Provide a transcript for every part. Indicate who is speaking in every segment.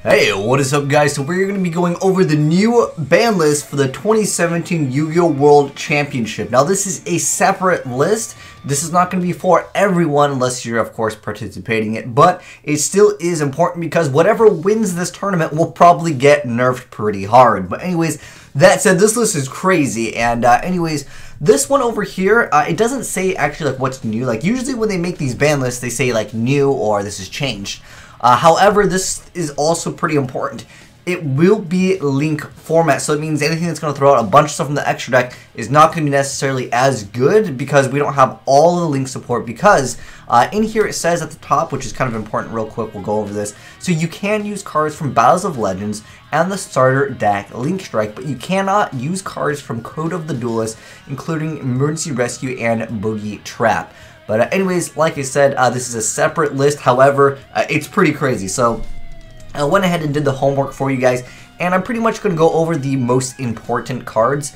Speaker 1: Hey, what is up guys? So we're going to be going over the new ban list for the 2017 Yu-Gi-Oh! World Championship. Now this is a separate list. This is not going to be for everyone unless you're of course participating in it, but it still is important because whatever wins this tournament will probably get nerfed pretty hard. But anyways, that said, this list is crazy, and anyways, this one over here, it doesn't say actually like what's new. Like usually when they make these ban lists, they say like new or this has changed. However, this is also pretty important. It will be link format, so it means anything that's going to throw out a bunch of stuff from the extra deck is not going to be necessarily as good because we don't have all the link support, because in here it says at the top, which is kind of important real quick, we'll go over this. So you can use cards from Battles of Legends and the starter deck Link Strike, but you cannot use cards from Code of the Duelist, including Emergency Rescue and Boogie Trap. But anyways, like I said, this is a separate list. However, it's pretty crazy. So I went ahead and did the homework for you guys, and I'm pretty much going to go over the most important cards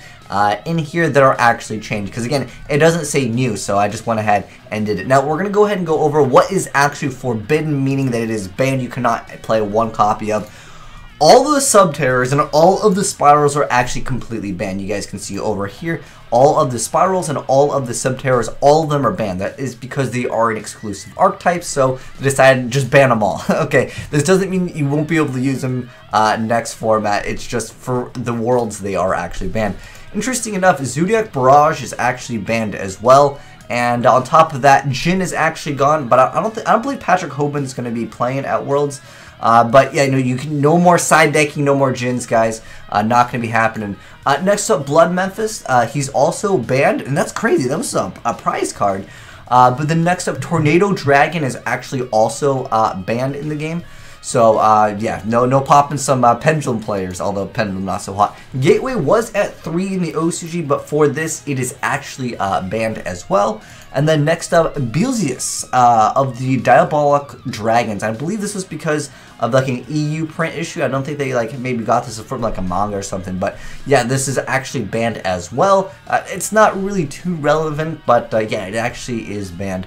Speaker 1: in here that are actually changed. Because again, it doesn't say new, so I just went ahead and did it. Now we're going to go ahead and go over what is actually forbidden, meaning that it is banned. You cannot play one copy of. All of the Subterrors and all of the Spyrals are actually completely banned. You guys can see over here, all of the Spyrals and all of the Subterrors, all of them are banned. That is because they are an exclusive archetype, so they decided to just ban them all. Okay, this doesn't mean you won't be able to use them next format. It's just for the worlds they are actually banned. Interesting enough, Zodiac Barrage is actually banned as well. And on top of that, Jin is actually gone, but I don't believe Patrick Hoban is going to be playing at Worlds. But yeah, no more side decking, no more Jins, guys. Not going to be happening. Next up, Blood Memphis. He's also banned, and that's crazy. That was a prize card. But the next up, Tornado Dragon is actually also banned in the game. So yeah, no popping some Pendulum players, although Pendulum not so hot. Gateway was at 3 in the OCG, but for this it is actually banned as well. And then next up, Beelzeus of the Diabolic Dragons. I believe this was because of like an EU print issue. I don't think they like maybe got this from like a manga or something, but yeah, this is actually banned as well. It's not really too relevant, but yeah, it actually is banned.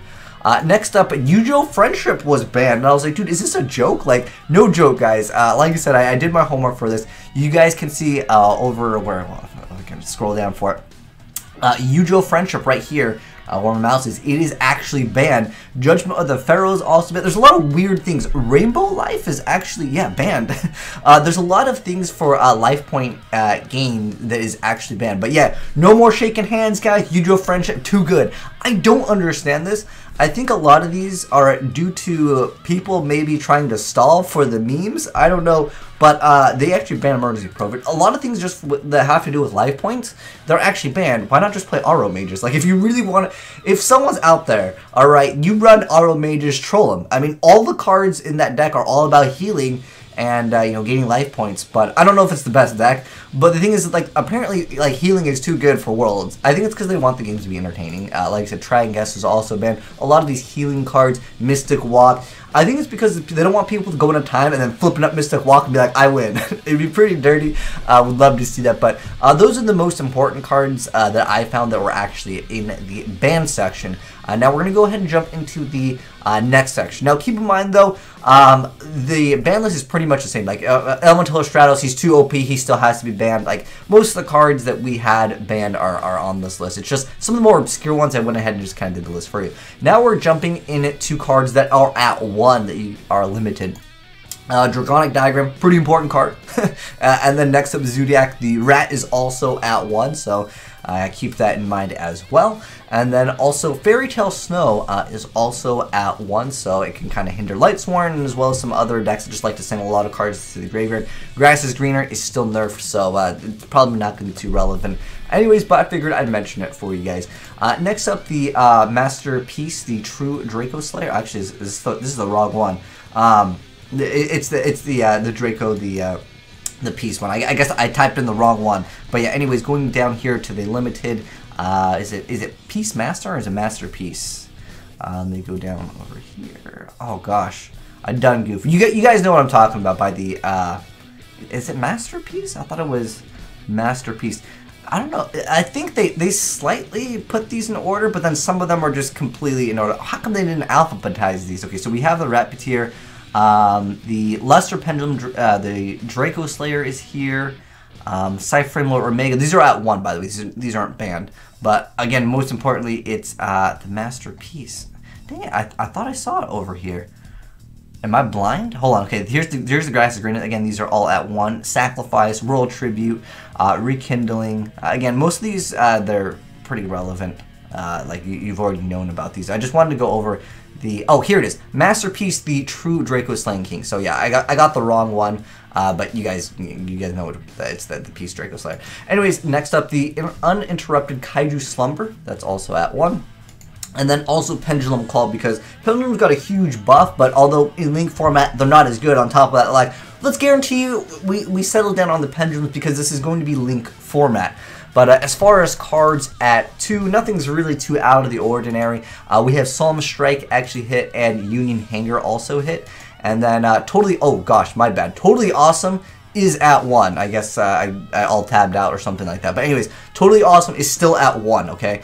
Speaker 1: Next up, Yu-Jo-Friendhship was banned, and I was like, dude, is this a joke? Like, no joke, guys. Like I said, I did my homework for this. You guys can see over where, well, I can scroll down for it. Yu-Jo-Friendhship right here, where my mouse is, it is actually banned. Judgment of the Pharaohs also banned. There's a lot of weird things. Rainbow Life is actually, yeah, banned. There's a lot of things for life point gain that is actually banned. But yeah, no more shaking hands, guys. Yu-Jo-Friendhship, too good. I don't understand this. I think a lot of these are due to people maybe trying to stall for the memes. I don't know, but they actually ban Emergency Pro. A lot of things just that have to do with life points, they're actually banned. Why not just play Auro Mages? Like if you really want to, if someone's out there, all right, you run Auro Mages, troll them. I mean, all the cards in that deck are all about healing and you know, gaining life points, but I don't know if it's the best deck. But the thing is, like, apparently, like, healing is too good for Worlds. I think it's because they want the games to be entertaining. Like I said, Try and Guess is also banned. A lot of these healing cards, Mystic Walk, I think it's because they don't want people to go into time and then flipping up Mystic Walk and be like, I win. It'd be pretty dirty. Would love to see that. But those are the most important cards that I found that were actually in the ban section. Now we're going to go ahead and jump into the next section. Now keep in mind though, the ban list is pretty much the same. Like Elemental Stratos, he's too OP, he still has to be banned. Like most of the cards that we had banned are on this list. It's just some of the more obscure ones I went ahead and just kind of did the list for you. Now we're jumping into cards that are at 1 that you are limited. Dragonic Diagram, pretty important card. And then next up, Zodiac. The Rat is also at 1, so keep that in mind as well. And then also Fairy Tale Snow is also at 1, so it can kind of hinder Lightsworn, as well as some other decks that just like to send a lot of cards to the graveyard. Grass is Greener is still nerfed, so it's probably not going to be too relevant. Anyways, but I figured I'd mention it for you guys. Next up, the Masterpiece, the True Draco Slayer. Actually, this is the wrong one. It's the Draco, the Peace one. I guess I typed in the wrong one. But yeah, anyways, going down here to the limited, is it Peace Master or is it Masterpiece? Let me go down over here. Oh gosh, I done goofed. You guys know what I'm talking about by the, is it Masterpiece? I thought it was Masterpiece. I don't know. I think they slightly put these in order, but then some of them are just completely in order. How come they didn't alphabetize these? Okay, so we have the Rapier, The Lesser Pendulum, the Draco Slayer is here. Cyframe Lord Omega. These are at 1, by the way. These aren't banned. But again, most importantly, it's the Masterpiece. Dang it, I thought I saw it over here. Am I blind? Hold on. Okay, here's the Grass Green. Again, these are all at 1. Sacrifice, Royal Tribute, Rekindling. Again, most of these they're pretty relevant. Like you've already known about these. I just wanted to go over the. Oh, here it is. Masterpiece, the True Draco Slaying King. So yeah, I got the wrong one. But you guys know it's the Peace Draco Slayer. Anyways, next up, the Uninterrupted Kaiju Slumber. That's also at 1. And then also Pendulum Claw, because Pendulum's got a huge buff, but although in Link format, they're not as good. On top of that, like, let's guarantee you, we settled down on the Pendulums because this is going to be Link format. But as far as cards at 2, nothing's really too out of the ordinary. We have Solemn Strike actually hit, and Union Hanger also hit. And then Totally, oh gosh, my bad. Totally Awesome is at 1. I guess I all tabbed out or something like that. But anyways, Totally Awesome is still at 1, okay,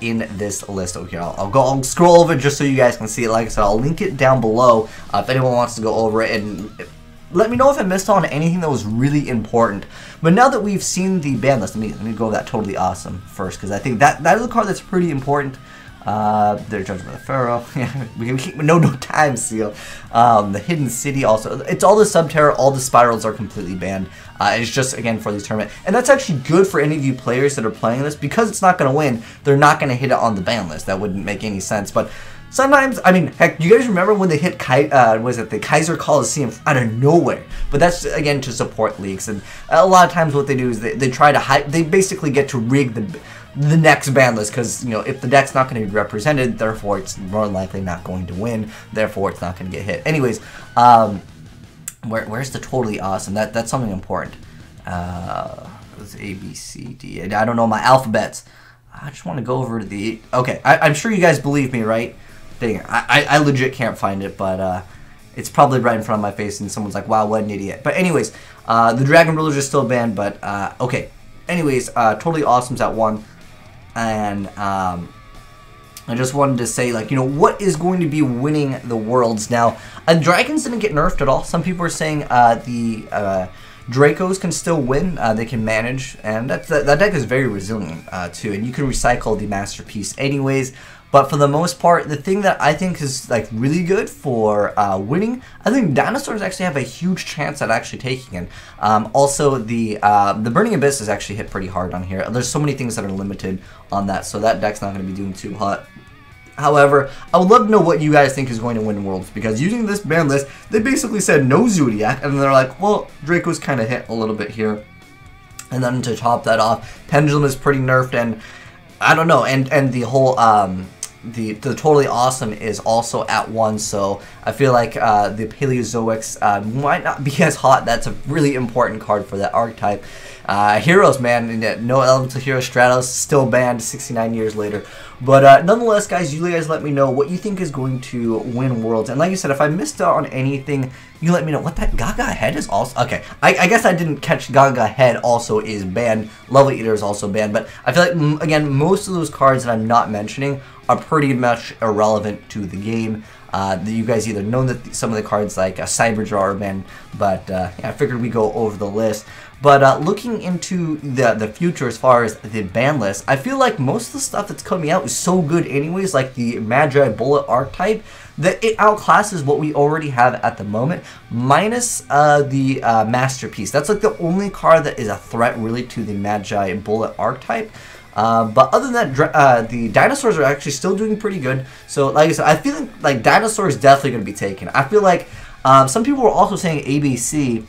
Speaker 1: in this list over here. I'll scroll over just so you guys can see it. Like I said, I'll link it down below if anyone wants to go over it and let me know if I missed on anything that was really important. But now that we've seen the ban list, let me go over that Totally Awesome first, because I think that is a card that's pretty important. Their Judgment of the Pharaoh. we can keep no time seal. The Hidden City also. It's all the Subterror, all the Spyrals are completely banned. It's just again for these tournament, and that's actually good for any of you players that are playing this, because it's not going to win. They're not going to hit it on the ban list. That wouldn't make any sense. But sometimes, I mean, heck, you guys remember when they hit the Kaiser Coliseum out of nowhere? But that's again to support leaks, and a lot of times what they do is they try to hype. They basically get to rig the next ban list, because you know, if the deck's not going to be represented, therefore it's more likely not going to win, therefore it's not going to get hit. Anyways, where's the Totally Awesome? That's something important. It's A, B, C, D. I don't know my alphabets. I just want to go over to the. Okay, I'm sure you guys believe me, right? Dang it, I legit can't find it, but it's probably right in front of my face, and someone's like, "Wow, what an idiot!" But anyways, the Dragon Rulers are still banned, but okay. Anyways, Totally Awesome's at 1. And I just wanted to say, like, you know, what is going to be winning the Worlds now? Dragons didn't get nerfed at all. Some people are saying the Dracos can still win. They can manage, and that deck is very resilient too. And you can recycle the Masterpiece anyways. But for the most part, the thing that I think is like really good for winning, I think Dinosaurs actually have a huge chance at actually taking it. Also, the Burning Abyss is actually hit pretty hard on here. There's so many things that are limited on that, so that deck's not going to be doing too hot. However, I would love to know what you guys think is going to win Worlds, because using this ban list, they basically said no Zodiac, and they're like, well, Draco's kind of hit a little bit here. And then to top that off, Pendulum is pretty nerfed, and I don't know, and the whole the Totally Awesome is also at 1, so I feel like the Paleozoics might not be as hot. That's a really important card for that archetype. Heroes, man, no Elemental Hero Stratos, still banned 69 years later. But nonetheless, guys, you guys let me know what you think is going to win Worlds. And like you said, if I missed out on anything, you let me know. What, that Gaga Head is also... Okay, I guess I didn't catch Gaga Head also is banned. Level Eater is also banned. But I feel like, again, most of those cards that I'm not mentioning are pretty much irrelevant to the game. You guys either know that some of the cards like Cyberdraw are banned, but yeah, I figured we go over the list. But looking into the future as far as the ban list, I feel like most of the stuff that's coming out is so good anyways, like the Magi Bullet archetype, that it outclasses what we already have at the moment, minus the Masterpiece. That's like the only card that is a threat really to the Magi Bullet archetype. But other than that, the Dinosaurs are actually still doing pretty good. So like I said, I feel like Dinosaurs is definitely going to be taken. I feel like some people were also saying ABC,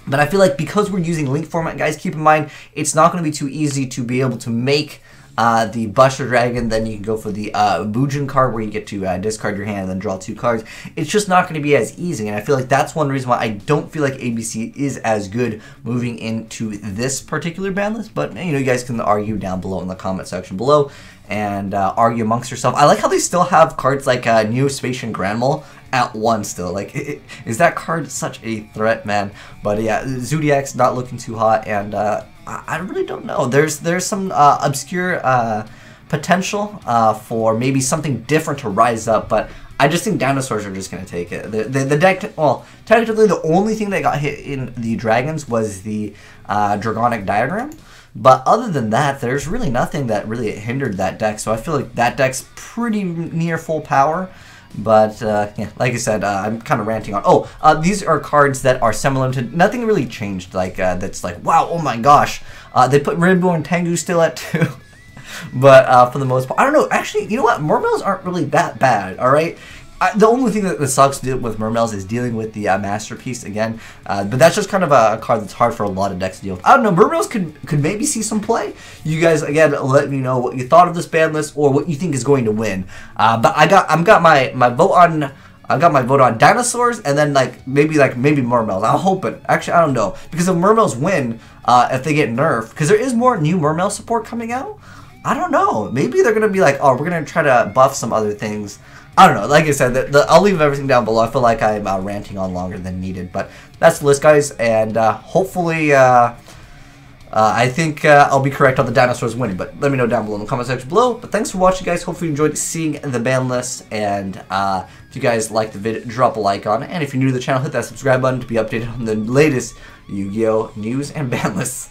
Speaker 1: but I feel like because we're using Link format, guys, keep in mind, it's not going to be too easy to be able to make the Buster Dragon. Then you can go for the Bujin card where you get to discard your hand and then draw 2 cards. It's just not going to be as easy, and I feel like that's one reason why I don't feel like ABC is as good moving into this particular ban list. But you know, you guys can argue down below in the comment section below and argue amongst yourself. I like how they still have cards like Neo-Spacian Grand Mole at 1 still. Like, is that card such a threat, man? But yeah, Zodiac's not looking too hot, and I really don't know. There's some obscure potential for maybe something different to rise up, but I just think dinosaurs are just going to take it. The deck, well, technically the only thing that got hit in the dragons was the dragonic diagram. But other than that, there's really nothing that really hindered that deck. So I feel like that deck's pretty near full power. But yeah, like I said, I'm kind of ranting on. Oh, these are cards that are similar to nothing really changed. Like that's like, wow, oh my gosh, they put Rainbow and Tengu still at 2. But for the most part, I don't know. Actually, you know what? Mermails aren't really that bad, all right? The only thing that sucks with Mermails is dealing with the Masterpiece again. But that's just kind of a card that's hard for a lot of decks to deal with. I don't know. Mermails could maybe see some play. You guys, again, let me know what you thought of this ban list or what you think is going to win. But I've got my vote on... I've got my vote on dinosaurs and then maybe Mermails. I'm hoping. Actually, I don't know. Because if Mermails win, if they get nerfed, because there is more new Mermail support coming out, I don't know. Maybe they're going to be like, oh, we're going to try to buff some other things. I don't know. Like I said, I'll leave everything down below. I feel like I'm ranting on longer than needed. But that's the list, guys. And hopefully, I think I'll be correct on the dinosaurs winning. But let me know down below in the comment section below. But thanks for watching, guys. Hopefully you enjoyed seeing the ban list. And if you guys liked the video, drop a like on it. And if you're new to the channel, hit that subscribe button to be updated on the latest Yu-Gi-Oh! News and ban lists.